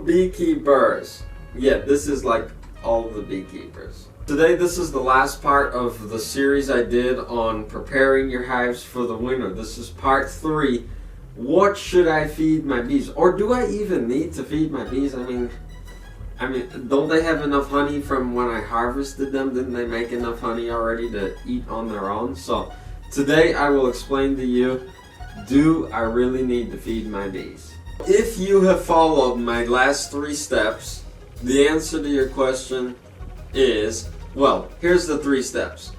beekeepers. Yeah, this is like all the beekeepers. Today, this is the last part of the series I did on preparing your hives for the winter. This is part 3. What should I feed my bees? Or do I even need to feed my bees? I mean, don't they have enough honey from when I harvested them? Didn't they make enough honey already to eat on their own? So today I will explain to you, do I really need to feed my bees? If you have followed my last 3 steps, the answer to your question is, well, here's the 3 steps.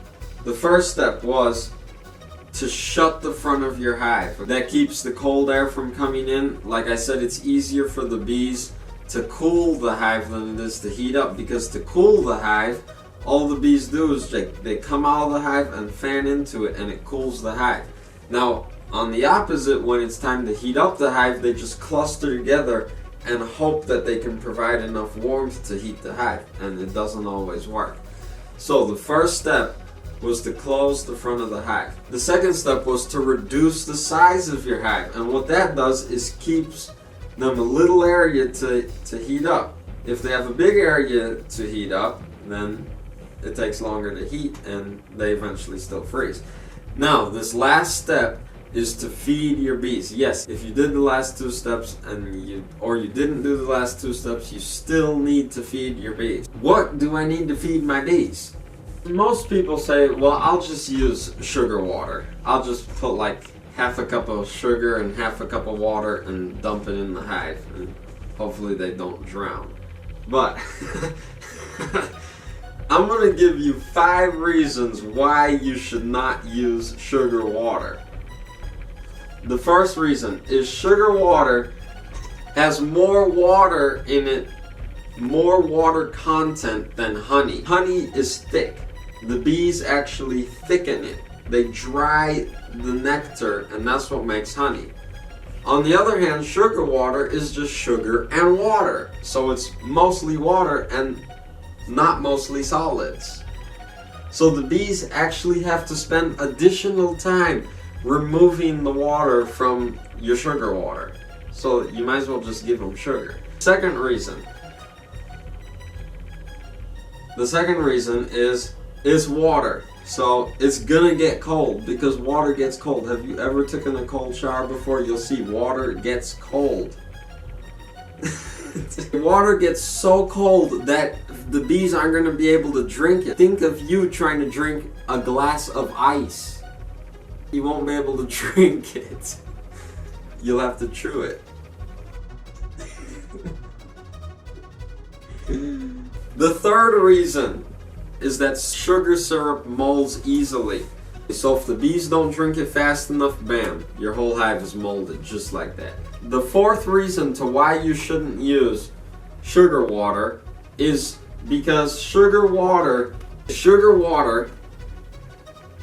The first step was to shut the front of your hive. That keeps the cold air from coming in. Like I said, it's easier for the bees to cool the hive than it is to heat up, because to cool the hive, all the bees do is they come out of the hive and fan into it, and it cools the hive. Now, on the opposite, when it's time to heat up the hive, they just cluster together and hope that they can provide enough warmth to heat the hive, and it doesn't always work. So the first step was to close the front of the hive. The second step was to reduce the size of your hive, and what that does is keeps them a little area to heat up. If they have a big area to heat up, then it takes longer to heat and they eventually still freeze. Now, this last step is to feed your bees. Yes, if you did the last 2 steps and you didn't do the last 2 steps, you still need to feed your bees. What do I need to feed my bees? Most people say, well, I'll just use sugar water. I'll just put like half a cup of sugar and half a cup of water and dump it in the hive, and hopefully they don't drown. But I'm going to give you 5 reasons why you should not use sugar water. The first reason is sugar water has more water in it, more water content than honey. Honey is thick. The bees actually thicken it. They dry the nectar, and that's what makes honey. On the other hand, sugar water is just sugar and water. So it's mostly water and not mostly solids. So the bees actually have to spend additional time removing the water from your sugar water. So you might as well just give them sugar. Second reason. The second reason is water. So it's gonna get cold because water gets cold. Have you ever taken a cold shower before? You'll see water gets cold. Water gets so cold that the bees aren't gonna be able to drink it. Think of you trying to drink a glass of ice. You won't be able to drink it. You'll have to chew it. The third reason is that sugar syrup molds easily. So if the bees don't drink it fast enough, bam, your whole hive is molded just like that. The fourth reason to why you shouldn't use sugar water is because sugar water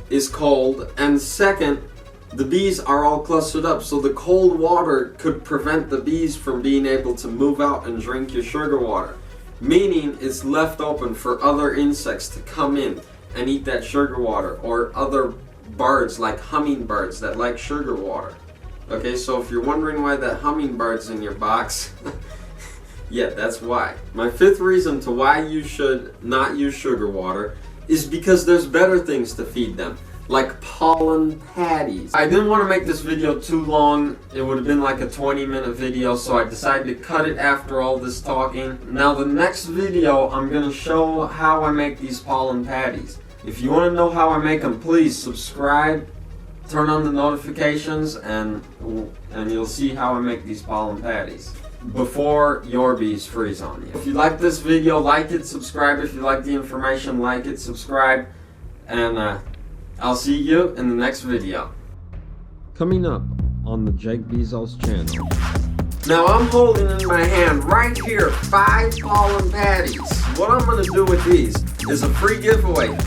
is cold, and second, the bees are all clustered up, so the cold water could prevent the bees from being able to move out and drink your sugar water. Meaning it's left open for other insects to come in and eat that sugar water, or other birds like hummingbirds that like sugar water. Okay, so if you're wondering why that hummingbird's in your box, yeah, that's why. My 5th reason to why you should not use sugar water is because there's better things to feed them, like pollen patties. I didn't want to make this video too long. It would have been like a 20-minute video, so I decided to cut it after all this talking. Now the next video, I'm going to show how I make these pollen patties. If you want to know how I make them, please subscribe, turn on the notifications, and you'll see how I make these pollen patties before your bees freeze on you. If you like this video, like it, subscribe. If you like the information, like it, subscribe, and I'll see you in the next video. Coming up on the Jake Beesos channel. Now I'm holding in my hand right here 5 pollen patties. What I'm going to do with these is a free giveaway.